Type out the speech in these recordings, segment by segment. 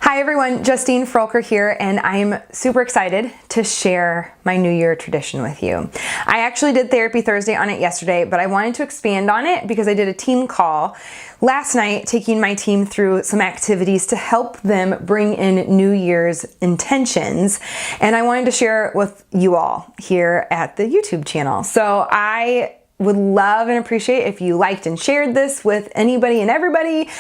Hi everyone, Justine Froelker here, and I'm super excited to share my New Year tradition with you. I actually did Therapy Thursday on it yesterday, but I wanted to expand on it because I did a team call last night, taking my team through some activities to help them bring in New Year's intentions, and I wanted to share it with you all here at the YouTube channel. So I would love and appreciate if you liked and shared this with anybody and everybody,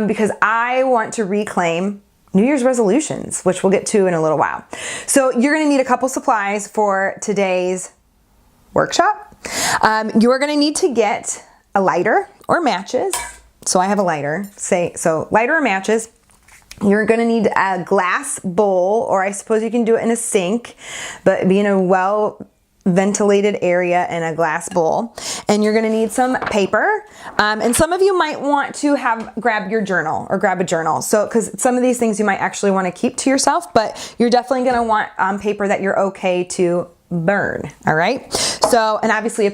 because I want to reclaim New Year's resolutions, which we'll get to in a little while. So you're gonna need a couple supplies for today's workshop. You're gonna need to get a lighter or matches. So I have a lighter, lighter or matches. You're gonna need a glass bowl, or I suppose you can do it in a sink, but be in a well ventilated area in a glass bowl. And you're gonna need some paper. And some of you might want to grab your journal or grab a journal. So, because some of these things you might actually wanna keep to yourself, but you're definitely gonna want paper that you're okay to burn, all right? So, and obviously a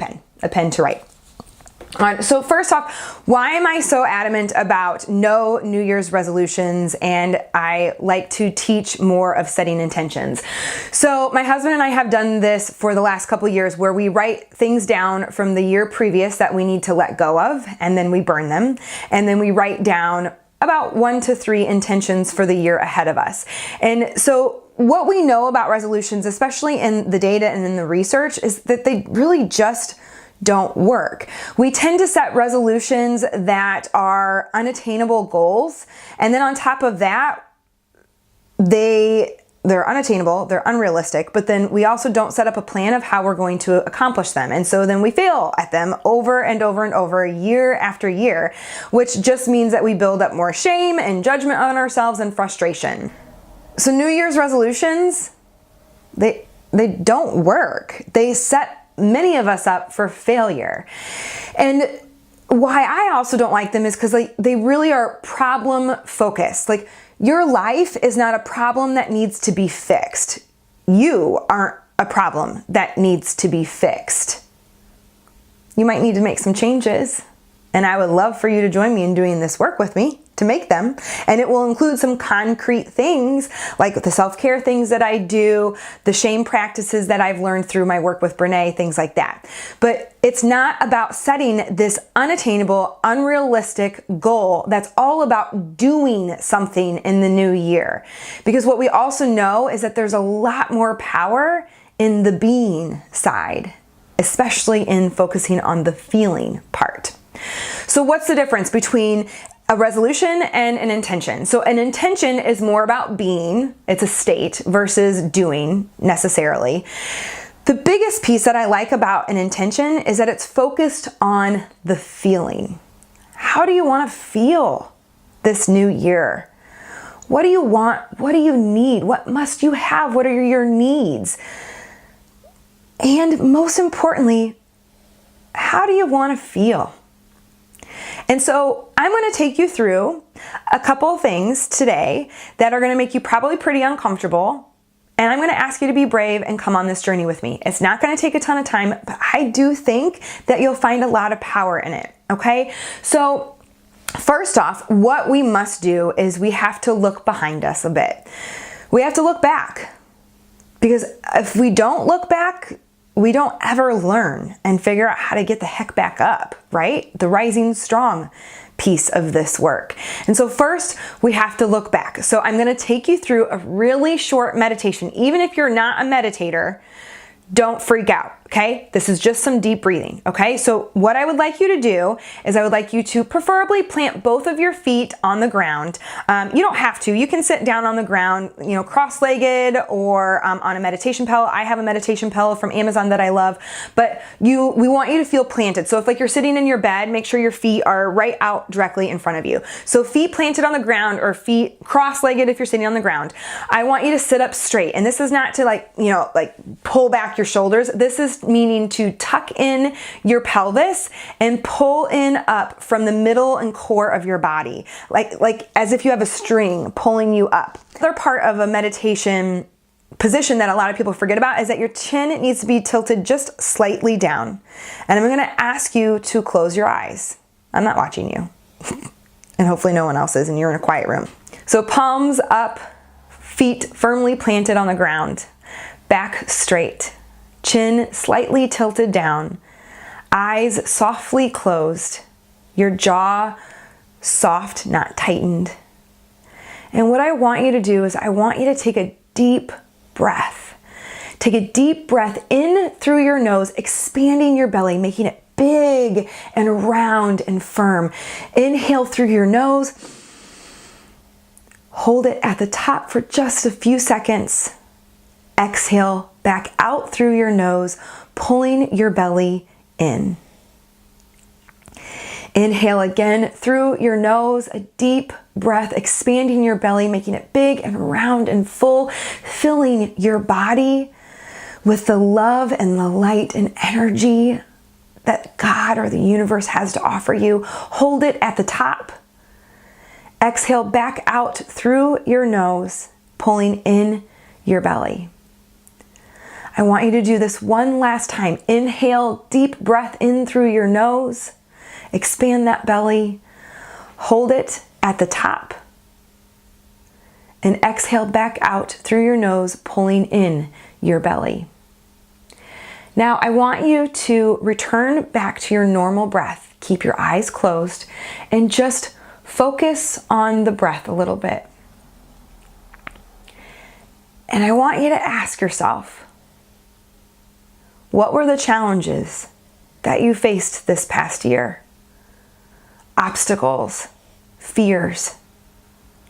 pen to write. So first off, why am I so adamant about no New Year's resolutions, and I like to teach more of setting intentions? So my husband and I have done this for the last couple of years, where we write things down from the year previous that we need to let go of, and then we burn them, and then we write down about 1 to 3 intentions for the year ahead of us. And so what we know about resolutions, especially in the data and in the research, is that they really just don't work. We tend to set resolutions that are unattainable goals, and then on top of that, they're unattainable, they're unrealistic, but then we also don't set up a plan of how we're going to accomplish them. And so then we fail at them over and over and over, year after year, which just means that we build up more shame and judgment on ourselves and frustration. So New Year's resolutions, they don't work. They set many of us up for failure. And why I also don't like them is because they really are problem focused. Like, your life is not a problem that needs to be fixed. You aren't a problem that needs to be fixed. You might need to make some changes, and I would love for you to join me in doing this work with me to make them. And it will include some concrete things like the self-care things that I do, the shame practices that I've learned through my work with Brene, things like that. But it's not about setting this unattainable, unrealistic goal that's all about doing something in the new year. Because what we also know is that there's a lot more power in the being side, especially in focusing on the feeling part. So what's the difference between a resolution and an intention? So an intention is more about being, it's a state, versus doing necessarily. The biggest piece that I like about an intention is that it's focused on the feeling. How do you want to feel this new year? What do you want? What do you need? What must you have? What are your needs? And most importantly, how do you want to feel? And so I'm going to take you through a couple of things today that are going to make you probably pretty uncomfortable. And I'm going to ask you to be brave and come on this journey with me. It's not going to take a ton of time, but I do think that you'll find a lot of power in it. Okay? So first off, what we must do is we have to look behind us a bit. We have to look back, because if we don't look back, we don't ever learn and figure out how to get the heck back up, right? The rising strong piece of this work. And so first, we have to look back. So I'm going to take you through a really short meditation. Even if you're not a meditator, don't freak out, okay? This is just some deep breathing, okay? So what I would like you to do is I would like you to preferably plant both of your feet on the ground. You don't have to. You can sit down on the ground, cross-legged, or on a meditation pillow. I have a meditation pillow from Amazon that I love, but we want you to feel planted. So if you're sitting in your bed, make sure your feet are right out directly in front of you. So feet planted on the ground, or feet cross-legged if you're sitting on the ground. I want you to sit up straight. And this is not to pull back your shoulders. This is meaning to tuck in your pelvis and pull in up from the middle and core of your body, like as if you have a string pulling you up. Another part of a meditation position that a lot of people forget about is that your chin needs to be tilted just slightly down. And I'm going to ask you to close your eyes. I'm not watching you. And hopefully no one else is, and you're in a quiet room. So palms up, feet firmly planted on the ground, back straight, chin slightly tilted down, eyes softly closed, your jaw soft, not tightened. And what I want you to do is I want you to take a deep breath. Take a deep breath in through your nose, expanding your belly, making it big and round and firm. Inhale through your nose. Hold it at the top for just a few seconds. Exhale back out through your nose, pulling your belly in. Inhale again through your nose, a deep breath, expanding your belly, making it big and round and full, filling your body with the love and the light and energy that God or the universe has to offer you. Hold it at the top. Exhale back out through your nose, pulling in your belly. I want you to do this one last time. Inhale, deep breath in through your nose. Expand that belly. Hold it at the top. And exhale back out through your nose, pulling in your belly. Now I want you to return back to your normal breath. Keep your eyes closed and just focus on the breath a little bit. And I want you to ask yourself, what were the challenges that you faced this past year? Obstacles, fears,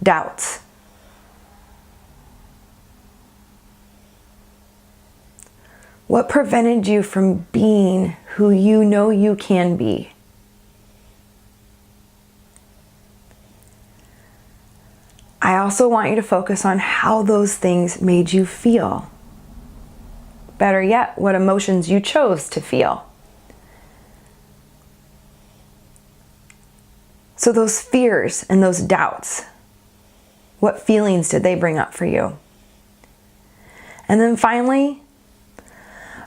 doubts. What prevented you from being who you know you can be? I also want you to focus on how those things made you feel. Better yet, what emotions you chose to feel. So those fears and those doubts, what feelings did they bring up for you? And then finally,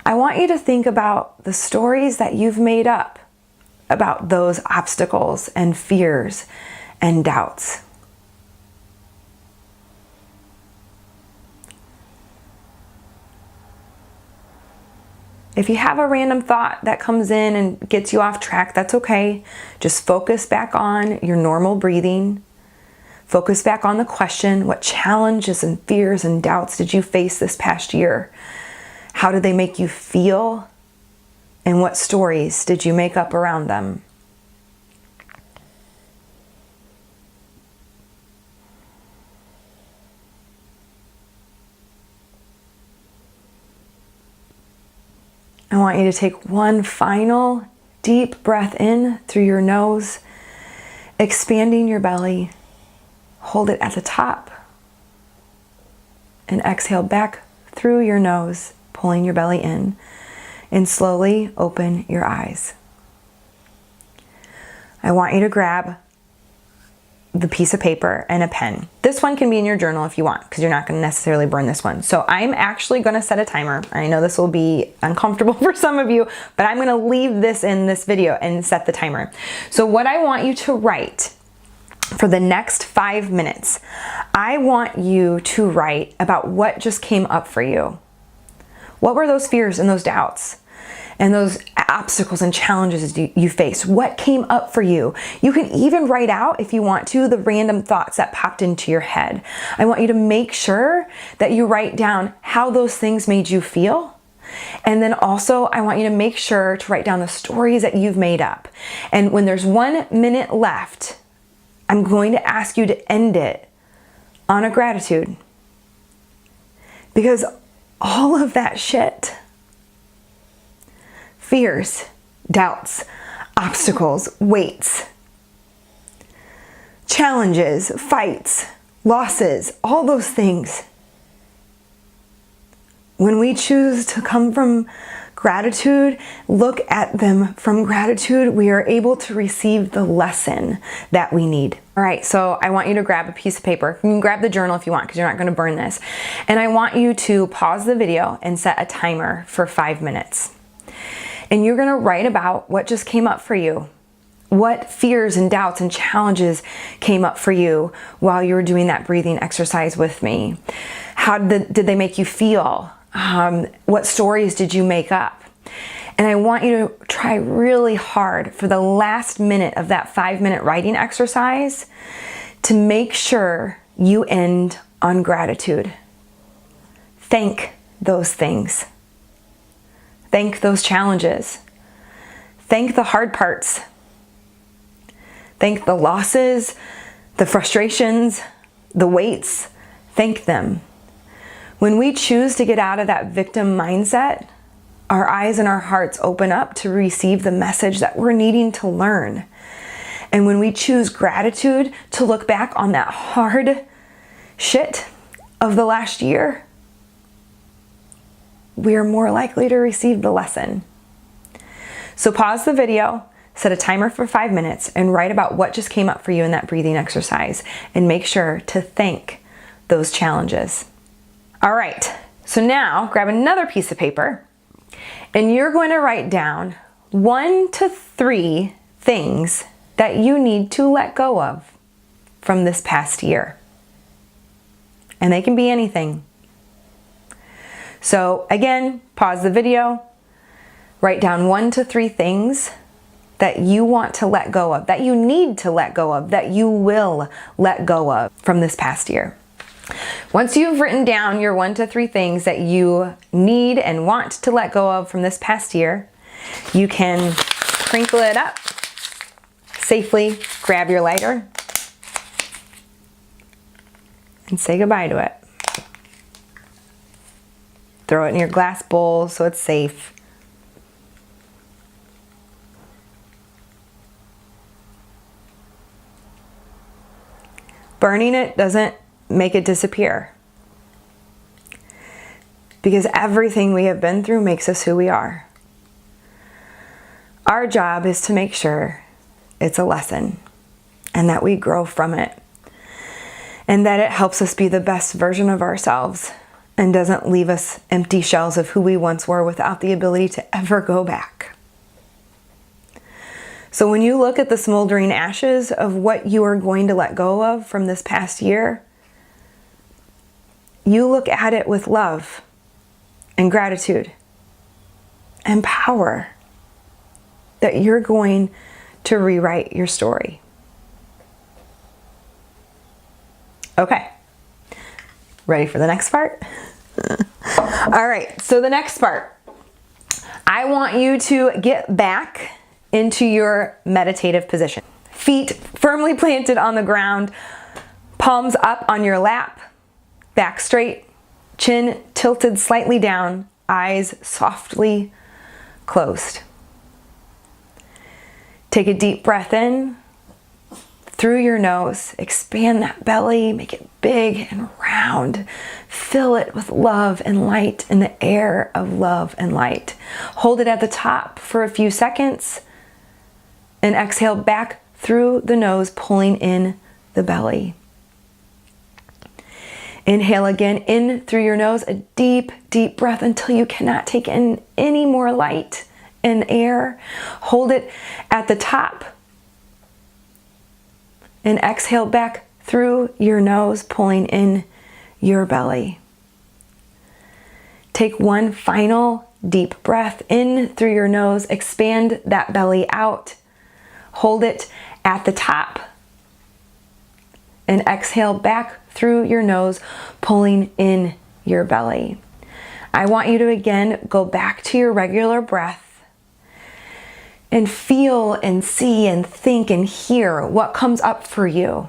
I want you to think about the stories that you've made up about those obstacles and fears and doubts. If you have a random thought that comes in and gets you off track, that's okay. Just focus back on your normal breathing. Focus back on the question, what challenges and fears and doubts did you face this past year? How did they make you feel? And what stories did you make up around them? I want you to take one final deep breath in through your nose, expanding your belly. Hold it at the top. And exhale back through your nose, pulling your belly in. And slowly open your eyes. I want you to grab the piece of paper and a pen. This one can be in your journal if you want, because you're not going to necessarily burn this one. So I'm actually going to set a timer. I know this will be uncomfortable for some of you, but I'm going to leave this in this video and set the timer. So what I want you to write for the next 5 minutes, I want you to write about what just came up for you. What were those fears and those doubts? And those obstacles and challenges you face? What came up for you? You can even write out, if you want to, the random thoughts that popped into your head. I want you to make sure that you write down how those things made you feel. And then also, I want you to make sure to write down the stories that you've made up. And when there's 1 minute left, I'm going to ask you to end it on a gratitude. Because all of that shit, fears, doubts, obstacles, weights, challenges, fights, losses, all those things. When we choose to come from gratitude, look at them from gratitude, we are able to receive the lesson that we need. All right, so I want you to grab a piece of paper. You can grab the journal if you want, because you're not going to burn this. And I want you to pause the video and set a timer for 5 minutes. And you're going to write about what just came up for you. What fears and doubts and challenges came up for you while you were doing that breathing exercise with me? How did they make you feel? What stories did you make up? And I want you to try really hard for the last minute of that 5-minute writing exercise to make sure you end on gratitude. Thank those things. Thank those challenges. Thank the hard parts. Thank the losses, the frustrations, the weights. Thank them. When we choose to get out of that victim mindset, our eyes and our hearts open up to receive the message that we're needing to learn. And when we choose gratitude to look back on that hard shit of the last year, we are more likely to receive the lesson. So pause the video, set a timer for 5 minutes, and write about what just came up for you in that breathing exercise, and make sure to thank those challenges. All right, so now grab another piece of paper, and you're going to write down 1 to 3 things that you need to let go of from this past year. And they can be anything. So again, pause the video, write down 1 to 3 things that you want to let go of, that you need to let go of, that you will let go of from this past year. Once you've written down your 1 to 3 things that you need and want to let go of from this past year, you can crinkle it up safely, grab your lighter, and say goodbye to it. Throw it in your glass bowl so it's safe. Burning it doesn't make it disappear, because everything we have been through makes us who we are. Our job is to make sure it's a lesson and that we grow from it, and that it helps us be the best version of ourselves and doesn't leave us empty shells of who we once were without the ability to ever go back. So when you look at the smoldering ashes of what you are going to let go of from this past year, you look at it with love and gratitude and power that you're going to rewrite your story. Okay, ready for the next part? All right, so the next part, I want you to get back into your meditative position. Feet firmly planted on the ground, palms up on your lap, back straight, chin tilted slightly down, eyes softly closed. Take a deep breath in through your nose. Expand that belly, make it big and round. Fill it with love and light in the air of love and light. Hold it at the top for a few seconds and exhale back through the nose, pulling in the belly. Inhale again in through your nose, a deep, deep breath until you cannot take in any more light and air. Hold it at the top and exhale back through your nose, pulling in your belly. Take one final deep breath in through your nose, expand that belly out. Hold it at the top and exhale back through your nose, pulling in your belly. I want you to again go back to your regular breath and feel and see and think and hear what comes up for you.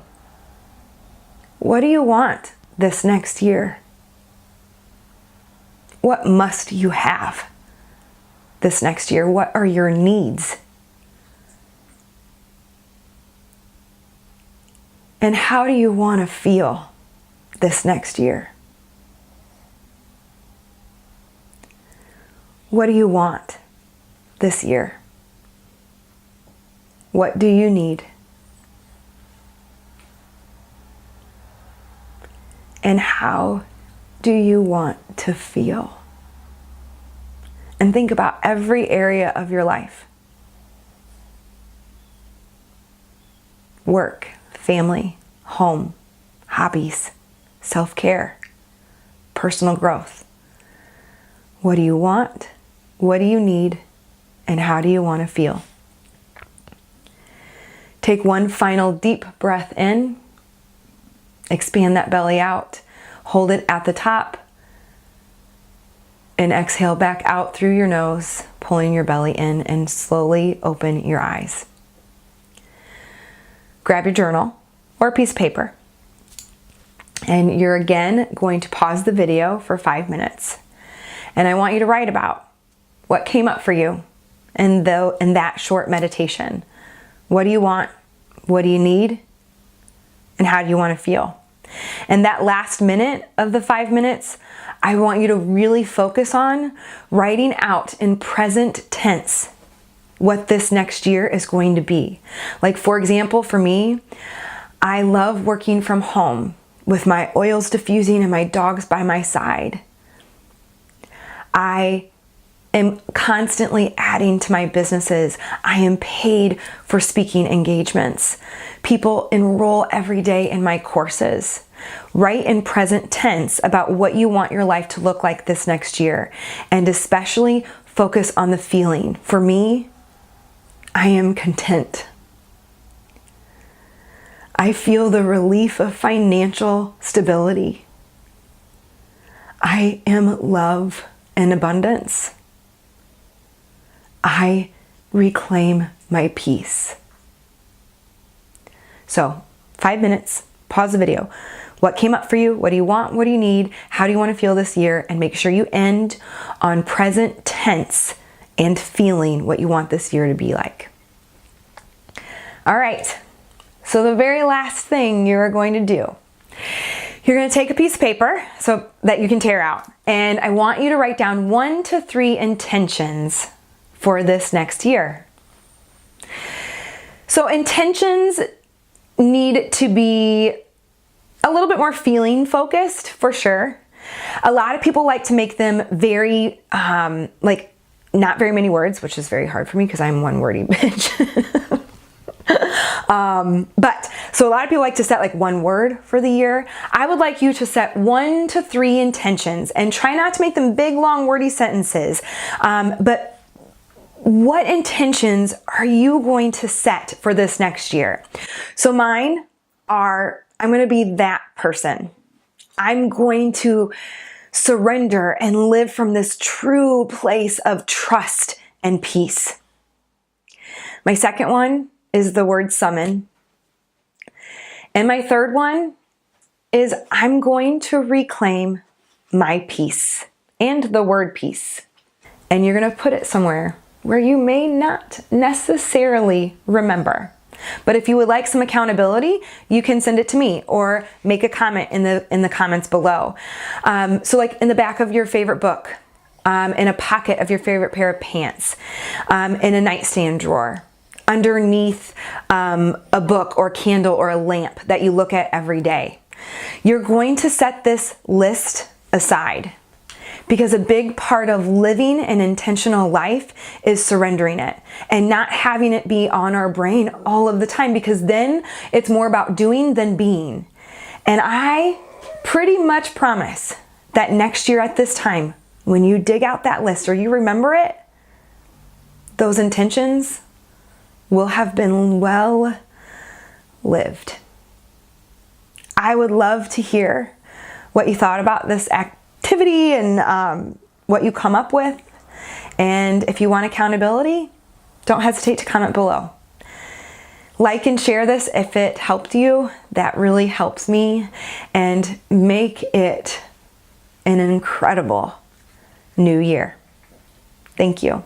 What do you want this next year? What must you have this next year? What are your needs? And how do you want to feel this next year? What do you want this year? What do you need? And how do you want to feel? And think about every area of your life. work, family, home, hobbies, self-care, personal growth. What do you want? What do you need? And how do you want to feel? Take one final deep breath in. Expand that belly out. Hold it at the top. And exhale back out through your nose, pulling your belly in, and slowly open your eyes. Grab your journal or a piece of paper. And you're again going to pause the video for 5 minutes. And I want you to write about what came up for you in that short meditation. What do you want? What do you need? And how do you want to feel? And that last minute of the 5 minutes, I want you to really focus on writing out in present tense what this next year is going to be. Like, for example, for me, I love working from home with my oils diffusing and my dogs by my side. I am constantly adding to my businesses. I am paid for speaking engagements. People enroll every day in my courses. Write in present tense about what you want your life to look like this next year, and especially focus on the feeling. For me, I am content. I feel the relief of financial stability. I am love and abundance. I reclaim my peace. So, 5 minutes, pause the video. What came up for you? What do you want? What do you need? How do you want to feel this year? And make sure you end on present tense and feeling what you want this year to be like. All right. So the very last thing you're going to do, you're going to take a piece of paper so that you can tear out. And I want you to write down 1 to 3 intentions for this next year. So intentions need to be a little bit more feeling focused, for sure. A lot of people like to make them very, not very many words, which is very hard for me because I'm one wordy bitch. So a lot of people like to set like 1 word for the year. I would like you to set 1 to 3 intentions and try not to make them big, long, wordy sentences. But what intentions are you going to set for this next year? So mine are, I'm going to be that person. I'm going to surrender and live from this true place of trust and peace. My second one is the word summon. And my third one is I'm going to reclaim my peace and the word peace. And you're going to put it somewhere where you may not necessarily remember. But if you would like some accountability, you can send it to me or make a comment in the comments below. So like in the back of your favorite book, in a pocket of your favorite pair of pants, in a nightstand drawer, underneath a book or candle or a lamp that you look at every day. You're going to set this list aside because a big part of living an intentional life is surrendering it and not having it be on our brain all of the time, because then it's more about doing than being. And I pretty much promise that next year at this time, when you dig out that list or you remember it, those intentions will have been well lived. I would love to hear what you thought about this activity and what you come up with. And if you want accountability, don't hesitate to comment below. Like and share this if it helped you. That really helps me. And make it an incredible new year. Thank you.